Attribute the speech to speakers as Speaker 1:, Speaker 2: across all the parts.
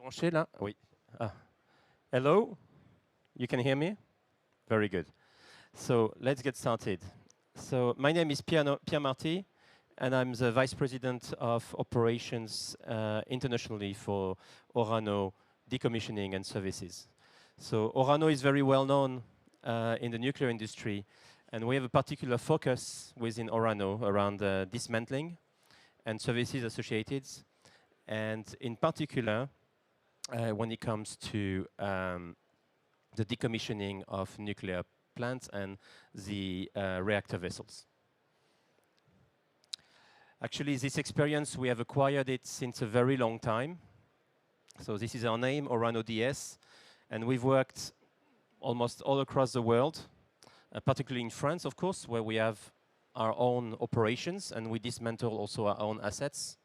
Speaker 1: Branché là? Oui. Ah. Hello? You can hear me? Very good. So let's get started. So my name is Pierre Marty, and I'm the Vice President of Operations internationally for Orano Decommissioning and Services. So Orano is very well known in the nuclear industry, and we have a particular focus within Orano around dismantling and services associated, and in particular, when it comes to the decommissioning of nuclear plants and the reactor vessels. Actually, this experience, we have acquired it since a very long time. So this is our name, Orano DS, and we've worked almost all across the world, particularly in France, of course, where we have our own operations and we dismantle also our own assets,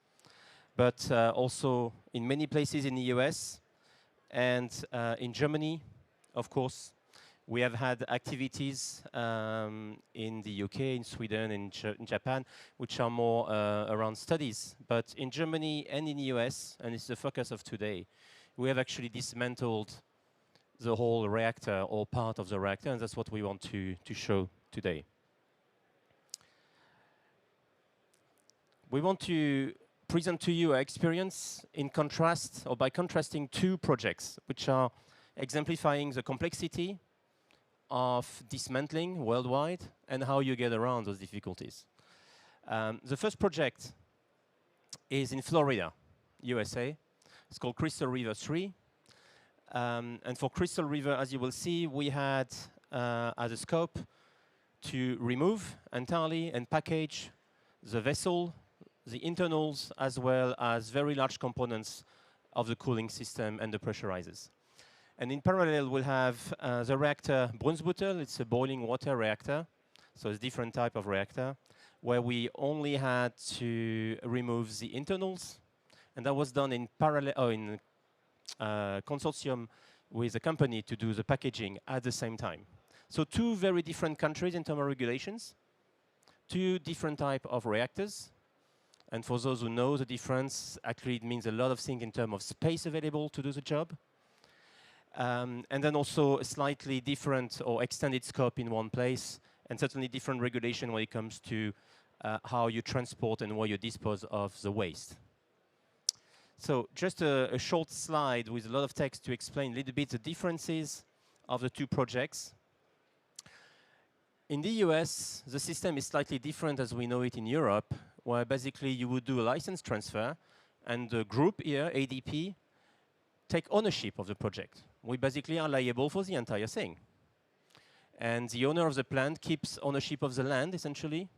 Speaker 1: but also in many places in the US and in Germany, of course. We have had activities in the UK, in Sweden, in Japan, which are more around studies. But in Germany and in the US, and it's the focus of today, we have actually dismantled the whole reactor or part of the reactor, and that's what we want to show today. We want to present to you our experience in contrast, or by contrasting two projects, which are exemplifying the complexity of dismantling worldwide and how you get around those difficulties. The first project is in Florida, USA. It's called Crystal River 3. And for Crystal River, as you will see, we had as a scope to remove entirely and package the vessel, the internals, as well as very large components of the cooling system and the pressurizers. And in parallel, we'll have the reactor Brunsbüttel. It's a boiling water reactor, so it's a different type of reactor, where we only had to remove the internals, and that was done in parallel, in consortium with a company to do the packaging at the same time. So two very different countries in terms of regulations, two different type of reactors, and for those who know the difference, actually it means a lot of things in terms of space available to do the job. And then also a slightly different or extended scope in one place, and certainly different regulation when it comes to how you transport and where you dispose of the waste. So just a short slide with a lot of text to explain a little bit the differences of the two projects. In the US, the system is slightly different as we know it in Europe, where basically you would do a license transfer, and the group here, ADP, take ownership of the project. We basically are liable for the entire thing. And the owner of the plant keeps ownership of the land, essentially,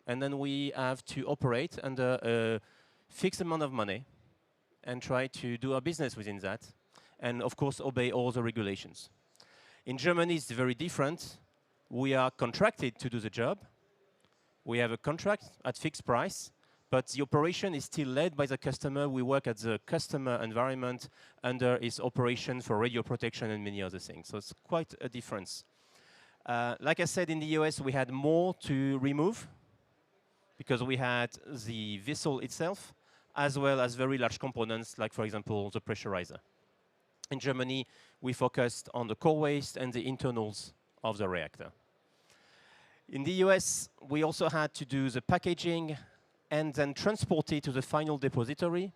Speaker 1: and then we have to operate under a fixed amount of money and try to do our business within that, and of course obey all the regulations. In Germany, it's very different. We are contracted to do the job. We have a contract at fixed price, but the operation is still led by the customer. We work at the customer environment under its operation for radio protection and many other things. So it's quite a difference. Like I said, in the US, we had more to remove because we had the vessel itself, as well as very large components, like, for example, the pressurizer. In Germany, we focused on the core waste and the internals of the reactor. In the US, we also had to do the packaging and then transport it to the final depository.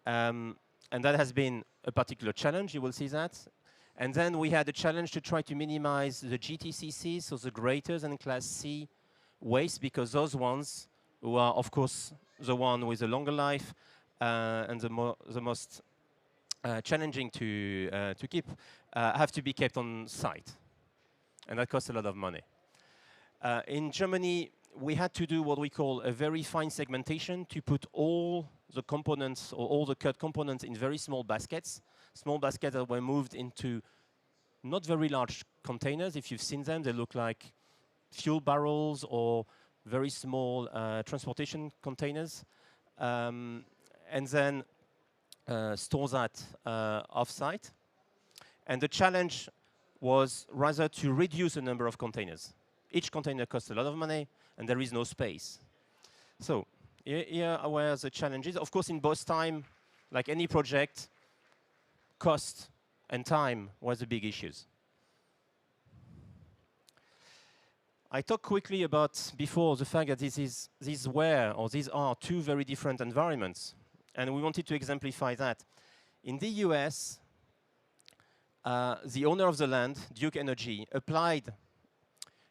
Speaker 1: And that has been a particular challenge, you will see that. And then we had a challenge to try to minimize the GTCC, so the greater than class C waste, because those ones who are, of course, the one with a longer life and the most challenging to keep, have to be kept on site. And that costs a lot of money. In Germany, we had to do what we call a very fine segmentation to put all the components or all the cut components in very small baskets that were moved into not very large containers. If you've seen them, they look like fuel barrels or very small transportation containers, and then store that off-site. And the challenge was rather to reduce the number of containers. Each container costs a lot of money, and there is no space. So here are where the challenges. Of course, in both time, like any project, cost and time was the big issues. I talked quickly about before the fact that these are two very different environments, and we wanted to exemplify that. In the US, the owner of the land, Duke Energy, applied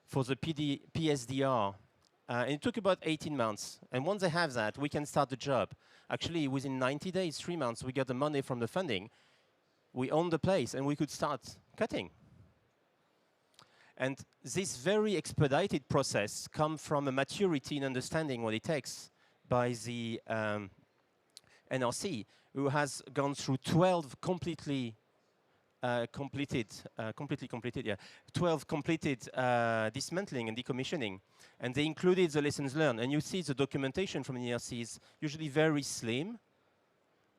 Speaker 1: for the PSDR, and it took about 18 months. And once they have that, we can start the job. Actually, within 90 days, 3 months, we got the money from the funding. We own the place, and we could start cutting. And this very expedited process comes from a maturity in understanding what it takes by the NRC, who has gone through 12 completed 12 completed dismantling and decommissioning. And they included the lessons learned. And you see the documentation from the NRC is usually very slim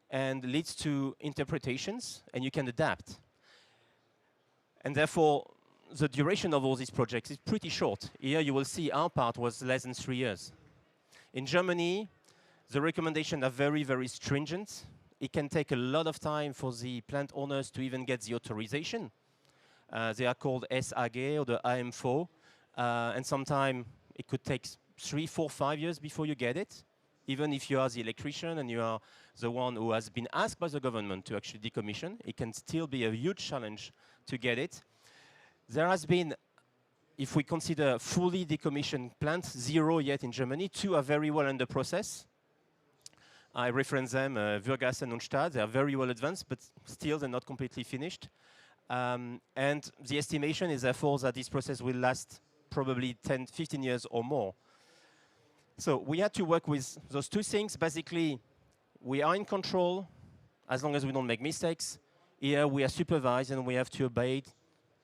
Speaker 1: and leads to interpretations, and you can adapt. And therefore, the duration of all these projects is pretty short. Here you will see our part was less than 3 years. In Germany, the recommendations are very, very stringent. It can take a lot of time for the plant owners to even get the authorization. They are called SAG or the AM4. And sometimes it could take 3, 4, 5 years before you get it. Even if you are the electrician and you are the one who has been asked by the government to actually decommission, it can still be a huge challenge to get it. There has been, if we consider fully decommissioned plants, 0 yet in Germany. 2 are very well under process. I reference them, Würgassen and Stade. They are very well advanced, but still they're not completely finished. And the estimation is therefore that this process will last probably 10, 15 years or more. So we had to work with those 2 things. Basically, we are in control as long as we don't make mistakes. Here we are supervised and we have to obey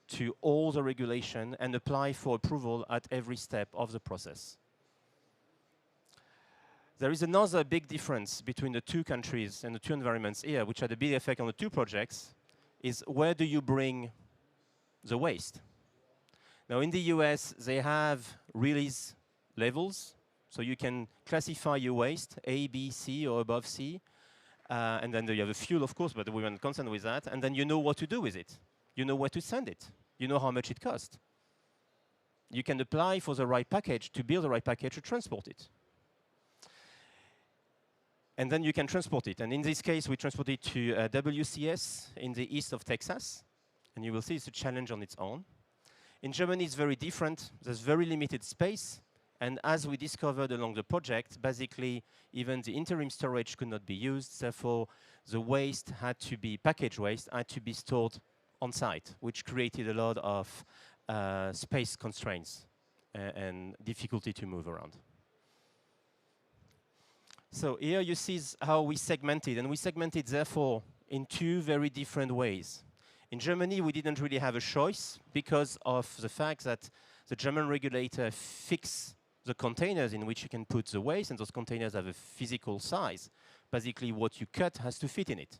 Speaker 1: to all the regulation and apply for approval at every step of the process. There is another big difference between the 2 countries and the 2 environments here, which had a big effect on the 2 projects, is where do you bring the waste? Now in the US, they have release levels, so you can classify your waste, A, B, C, or above C. And then you have a fuel, of course, but we weren't concerned with that. And then you know what to do with it. You know where to send it. You know how much it costs. You can apply for the right package to build the right package to transport it. And then you can transport it. And in this case, we transport it to WCS in the east of Texas. And you will see it's a challenge on its own. In Germany, it's very different. There's very limited space. And as we discovered along the project, basically, even the interim storage could not be used. Therefore, the waste had to be, package waste, had to be stored on site, which created a lot of space constraints and difficulty to move around. So here you see how we segmented, and we segmented, therefore, in 2 very different ways. In Germany, we didn't really have a choice because of the fact that the German regulator fixed the containers in which you can put the waste, and those containers have a physical size. Basically, what you cut has to fit in it.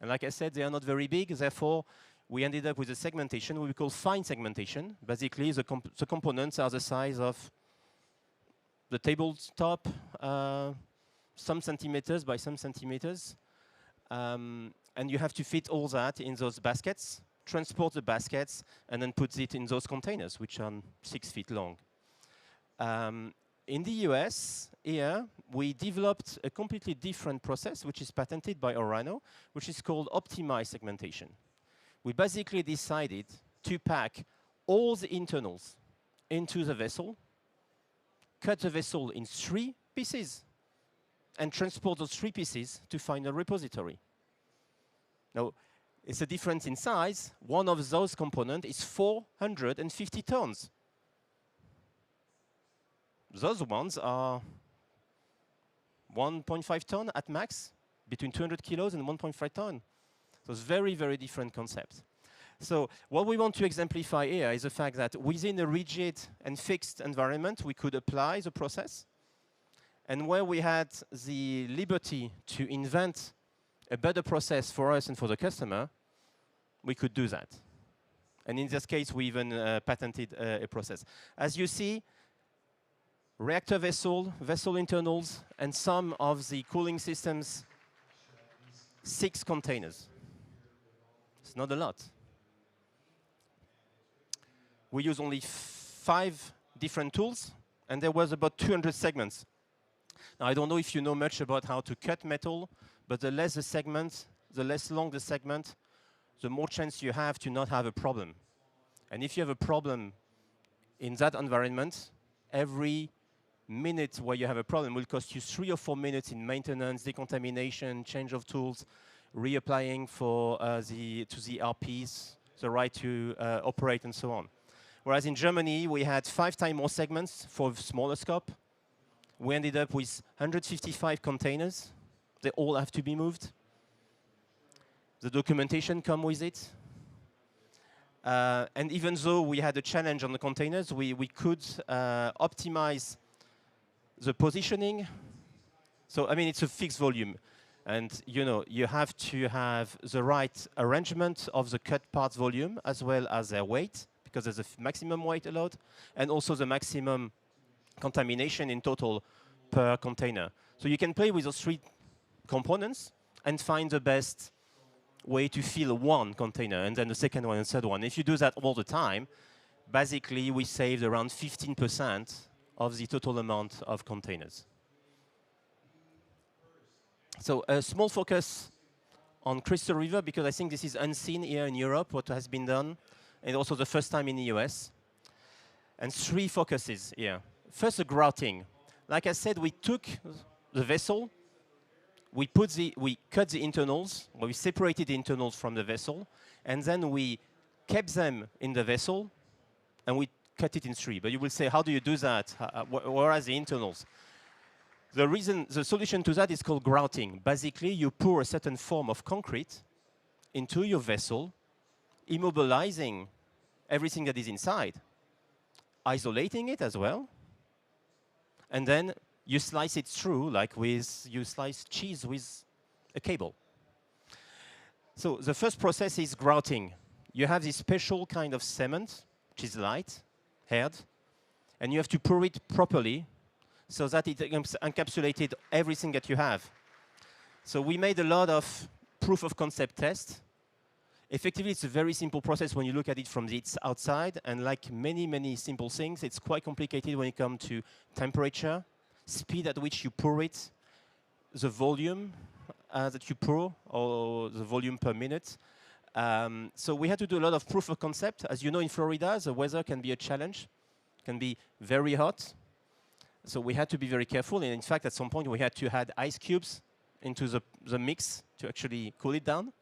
Speaker 1: And like I said, they are not very big, therefore, we ended up with a segmentation we call fine segmentation. Basically, the components are the size of the tabletop, some centimeters by some centimeters. And you have to fit all that in those baskets, transport the baskets, and then put it in those containers, which are 6 feet long. In the US, here, we developed a completely different process, which is patented by Orano, which is called optimized segmentation. We basically decided to pack all the internals into the vessel, cut the vessel in 3 pieces, and transport those 3 pieces to final repository. Now, it's a difference in size. One of those components is 450 tons. Those ones are 1.5 ton at max, between 200 kilos and 1.5 ton. So it's very, very different concepts. So what we want to exemplify here is the fact that within a rigid and fixed environment, we could apply the process. And where we had the liberty to invent a better process for us and for the customer, we could do that. And in this case, we even patented a process. As you see, reactor vessel, vessel internals, and some of the cooling systems, 6 containers. It's not a lot. We use only 5 different tools, and there was about 200 segments. Now, I don't know if you know much about how to cut metal, but the less the segment, the less long the segment, the more chance you have to not have a problem. And if you have a problem in that environment, every minute where you have a problem will cost you 3 or 4 minutes in maintenance, decontamination, change of tools, reapplying for to the RPs, the right to operate, and so on. Whereas in Germany, we had 5 times more segments for smaller scope. We ended up with 155 containers. They all have to be moved. The documentation comes with it. And even though we had a challenge on the containers, we could optimize the positioning. So, I mean, it's a fixed volume. And, you know, you have to have the right arrangement of the cut parts volume as well as their weight, because there's a maximum weight allowed, and also the maximum contamination in total per container. So you can play with those 3 components and find the best way to fill one container, and then the second one and third one. If you do that all the time, basically we saved around 15% of the total amount of containers. So a small focus on Crystal River, because I think this is unseen here in Europe, what has been done, and also the first time in the US. And 3 focuses here. First, the grouting. Like I said, we took the vessel, we cut the internals, or we separated the internals from the vessel, and then we kept them in the vessel, and we cut it in 3. But you will say, how do you do that? Where are the internals? The solution to that is called grouting. Basically, you pour a certain form of concrete into your vessel, immobilizing everything that is inside, isolating it as well, and then you slice it through like you slice cheese with a cable. So the first process is grouting. You have this special kind of cement, which is light, haired, and you have to pour it properly so that it encapsulated everything that you have. So we made a lot of proof of concept tests. Effectively, it's a very simple process when you look at it from the outside, and like many, many simple things, it's quite complicated when it comes to temperature, speed at which you pour it, the volume that you pour, or the volume per minute. So we had to do a lot of proof of concept. As you know, in Florida, the weather can be a challenge, can be very hot. So we had to be very careful, and in fact, at some point, we had to add ice cubes into the mix to actually cool it down.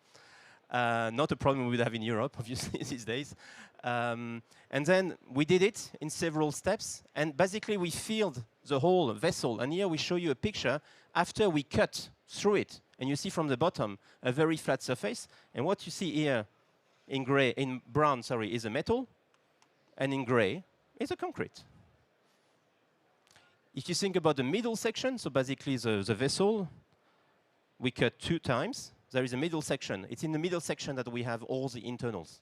Speaker 1: Not a problem we would have in Europe, obviously, these days. And then we did it in several steps, and basically we filled the whole vessel. And here we show you a picture after we cut through it. And you see from the bottom a very flat surface. And what you see here in brown, is a metal, and in gray is a concrete. If you think about the middle section, so basically the vessel, we cut 2 times. There is a middle section. It's in the middle section that we have all the internals.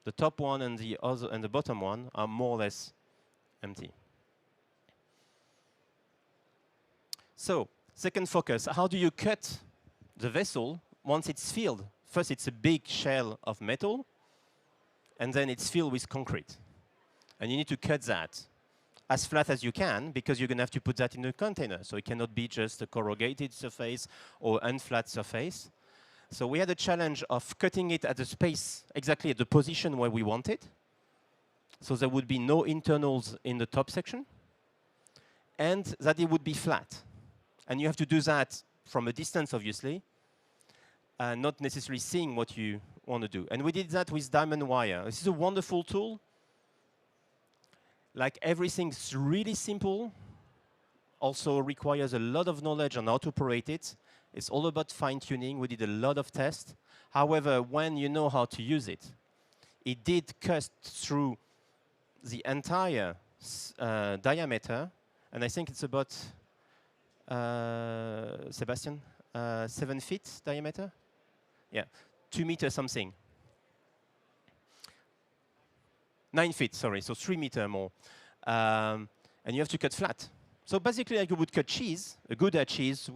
Speaker 1: The top one and the bottom one are more or less empty. So, second focus, how do you cut the vessel once it's filled? First, it's a big shell of metal, and then it's filled with concrete. And you need to cut that as flat as you can, because you're going to have to put that in a container. So it cannot be just a corrugated surface or unflat surface. So we had a challenge of cutting it at the space, exactly at the position where we want it. So there would be no internals in the top section, and that it would be flat. And you have to do that from a distance, obviously, and not necessarily seeing what you want to do. And we did that with diamond wire. This is a wonderful tool. Like, everything's really simple, also requires a lot of knowledge on how to operate it. It's all about fine-tuning. We did a lot of tests. However, when you know how to use it, it did cut through the entire diameter, and I think it's about, Sebastian, 7 feet diameter? Yeah, 2 meters something. 9 feet, sorry, so 3 meters more. And you have to cut flat. So basically, like you would cut cheese, a Gouda cheese,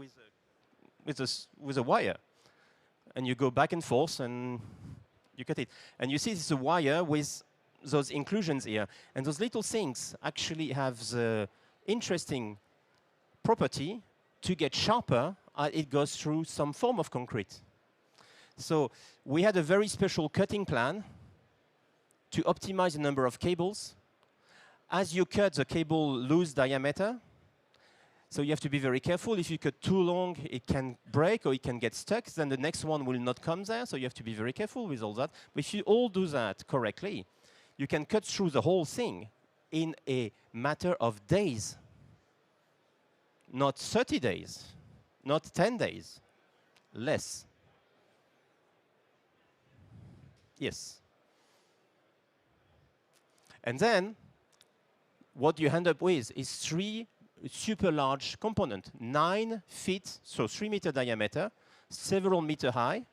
Speaker 1: with a wire. And you go back and forth, and You cut it. And you see this is a wire with those inclusions here. And those little things actually have the interesting property to get sharper as it goes through some form of concrete. So we had a very special cutting plan to optimize the number of cables. As you cut, the cable lose diameter. So you have to be very careful. If you cut too long, it can break or it can get stuck. Then the next one will not come there. So you have to be very careful with all that. But if you all do that correctly, you can cut through the whole thing in a matter of days. Not 30 days, not 10 days, less. Yes. And then what you end up with is 3 super large components, 9 feet, so 3 meter diameter, several meter high,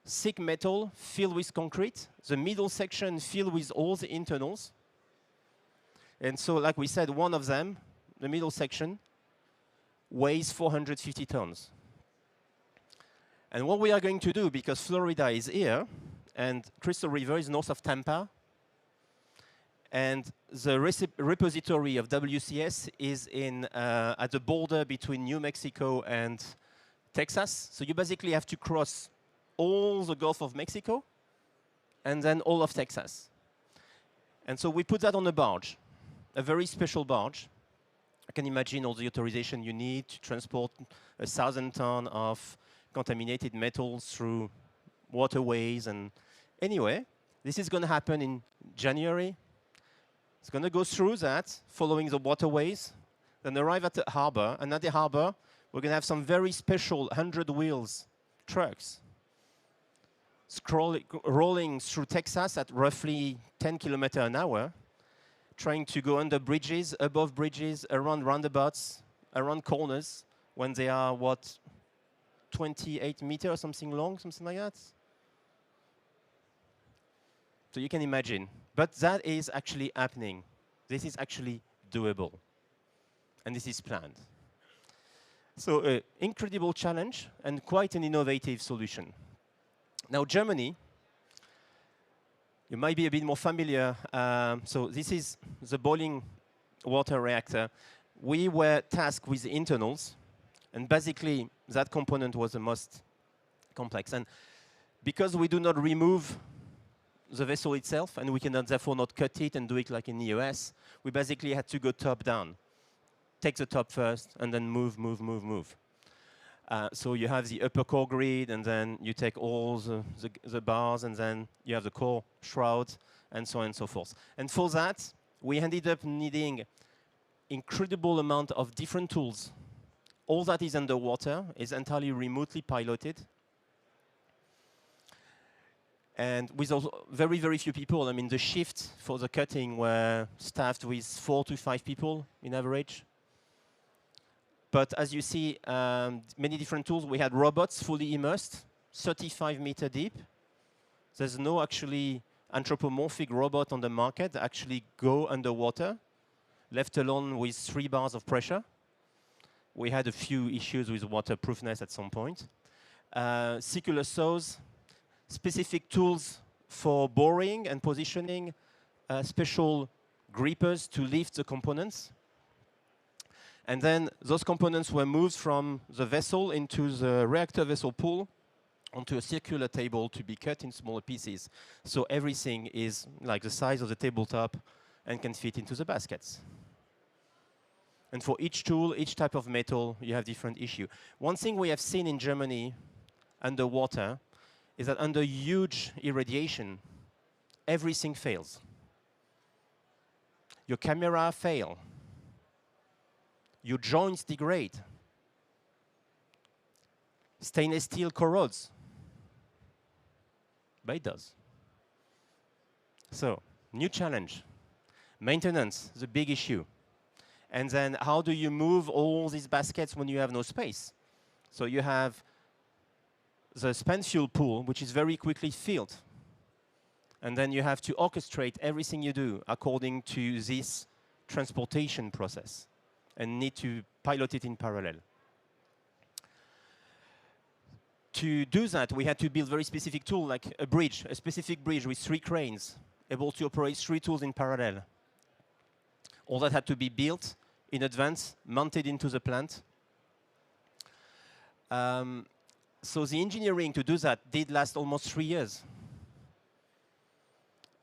Speaker 1: thick metal filled with concrete, the middle section filled with all the internals. And so, like we said, one of them, the middle section, weighs 450 tons. And what we are going to do, because Florida is here, and Crystal River is north of Tampa, and the repository of WCS is in at the border between New Mexico and Texas. So you basically have to cross all the Gulf of Mexico and then all of Texas. And so we put that on a barge, a very special barge. I can imagine all the authorization you need to transport 1,000 tons of contaminated metals through waterways. And anyway, this is going to happen in January. It's going to go through that, following the waterways, then arrive at the harbor. And at the harbor, we're going to have some very special 100 wheels trucks rolling through Texas at roughly 10 kilometers an hour, trying to go under bridges, above bridges, around roundabouts, around corners, when they are, what, 28 meters or something long, something like that? So you can imagine. But that is actually happening. This is actually doable. And this is planned. So incredible challenge and quite an innovative solution. Now, Germany, you might be a bit more familiar. So this is the boiling water reactor. We were tasked with the internals. And basically, that component was the most complex. And because we do not remove the vessel itself, and we cannot therefore not cut it and do it like in the US, we basically had to go top down. Take the top first, and then move, move, move, move. So you have the upper core grid, and then you take all the bars, and then you have the core shroud, and so on and so forth. And for that, we ended up needing incredible amount of different tools. All that is underwater is entirely remotely piloted. And with very, very few people. I mean, the shift for the cutting were staffed with 4 to 5 people in average. But as you see, many different tools. We had robots fully immersed, 35 meter deep. There's no actually anthropomorphic robot on the market that actually go underwater, left alone with 3 bars of pressure. We had a few issues with waterproofness at some point. Circular saws, specific tools for boring and positioning, special grippers to lift the components. And then those components were moved from the vessel into the reactor vessel pool onto a circular table to be cut in smaller pieces. So everything is like the size of the tabletop and can fit into the baskets. And for each tool, each type of metal, you have different issue. One thing we have seen in Germany underwater is that under huge irradiation, everything fails. Your camera fails. Your joints degrade. Stainless steel corrodes. But it does. So, new challenge. Maintenance is a big issue. And then how do you move all these baskets when you have no space? So you have the spent fuel pool, which is very quickly filled. And then you have to orchestrate everything you do according to this transportation process and need to pilot it in parallel. To do that, we had to build very specific tool, like a bridge, a specific bridge with 3 cranes, able to operate 3 tools in parallel. All that had to be built in advance, mounted into the plant. So the engineering to do that did last almost 3 years.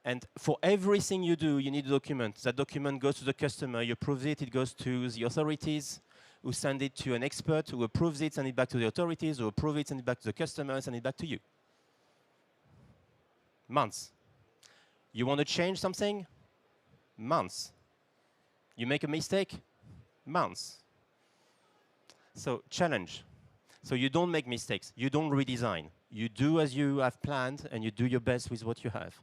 Speaker 1: And for everything you do, you need a document. That document goes to the customer, you approve it, it goes to the authorities, who send it to an expert, who approves it, send it back to the authorities, who approve it, send it back to the customer, send it back to you. Months. You want to change something? Months. You make a mistake? Months. So challenge. So you don't make mistakes. You don't redesign. You do as you have planned, and you do your best with what you have.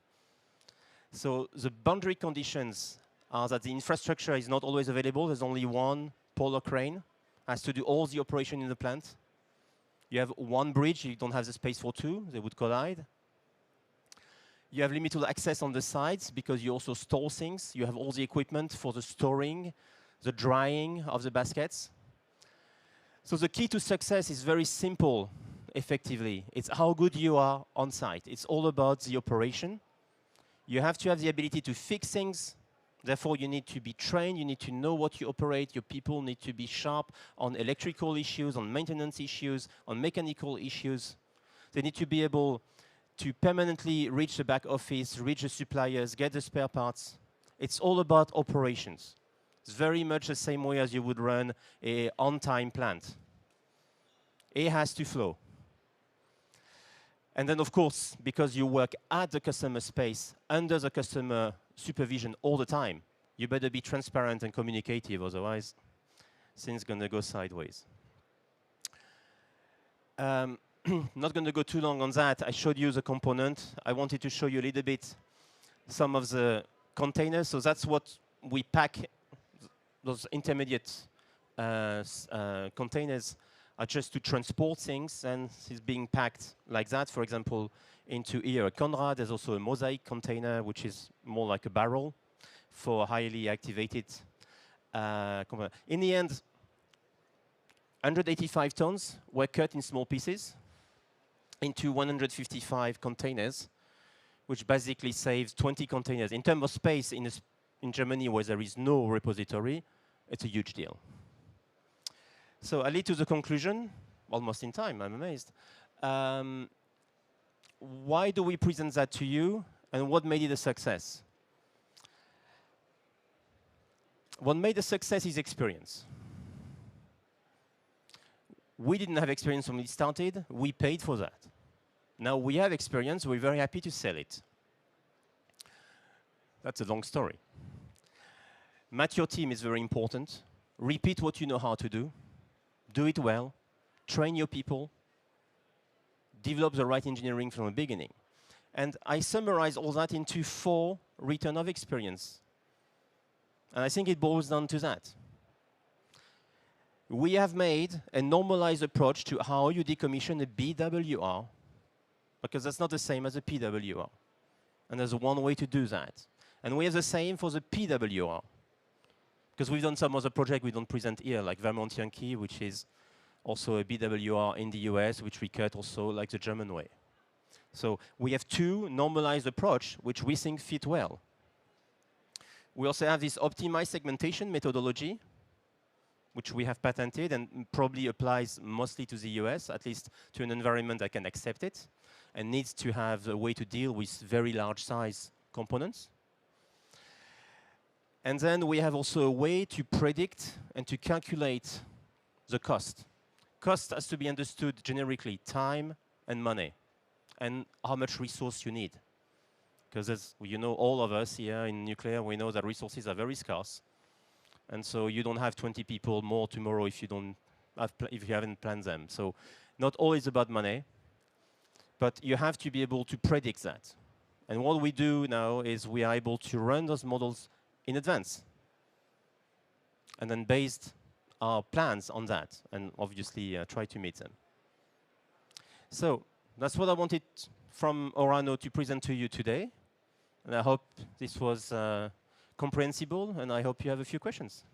Speaker 1: So the boundary conditions are that the infrastructure is not always available. There's only one polar crane, has to do all the operation in the plant. You have one bridge, you don't have the space for 2, they would collide. You have limited access on the sides because you also store things. You have all the equipment for the storing, the drying of the baskets. So the key to success is very simple, effectively. It's how good you are on site. It's all about the operation. You have to have the ability to fix things. Therefore, you need to be trained. You need to know what you operate. Your people need to be sharp on electrical issues, on maintenance issues, on mechanical issues. They need to be able to permanently reach the back office, reach the suppliers, get the spare parts. It's all about operations. It's very much the same way as you would run an on-time plant. It has to flow. And then, of course, because you work at the customer space, under the customer supervision all the time, you better be transparent and communicative, otherwise things are going to go sideways. Not going to go too long on that. I showed you the component. I wanted to show you a little bit some of the containers. So that's what we pack. Those intermediate containers are just to transport things, and it's being packed like that. For example, into here a Conrad. There's also a Mosaic container, which is more like a barrel for highly activated. In the end, 185 tons were cut in small pieces into 155 containers, which basically saves 20 containers. In terms of space, in Germany, where there is no repository, it's a huge deal. So I lead to the conclusion, almost in time, I'm amazed. Why do we present that to you, and what made it a success? What made a success is experience. We didn't have experience when we started. We paid for that. Now we have experience. We're very happy to sell it. That's a long story. Match your team is very important. Repeat what you know how to do. Do it well. Train your people. Develop the right engineering from the beginning. And I summarize all that into 4 return of experience. And I think it boils down to that. We have made a normalized approach to how you decommission a BWR, because that's not the same as a PWR. And there's one way to do that. And we have the same for the PWR. Because we've done some other project we don't present here, like Vermont Yankee, which is also a BWR in the US, which we cut also like the German way. So we have 2 normalized approach, which we think fit well. We also have this optimized segmentation methodology, which we have patented and probably applies mostly to the US, at least to an environment that can accept it, and needs to have a way to deal with very large size components. And then we have also a way to predict and to calculate the cost. Cost has to be understood generically, time and money, and how much resource you need. Because as you know, all of us here in nuclear, we know that resources are very scarce. And so you don't have 20 people more tomorrow if you haven't planned them. So not all is about money, but you have to be able to predict that. And what we do now is we are able to run those models in advance, and then based our plans on that, and obviously try to meet them. So that's what I wanted from Orano to present to you today, and I hope this was comprehensible, and I hope you have a few questions.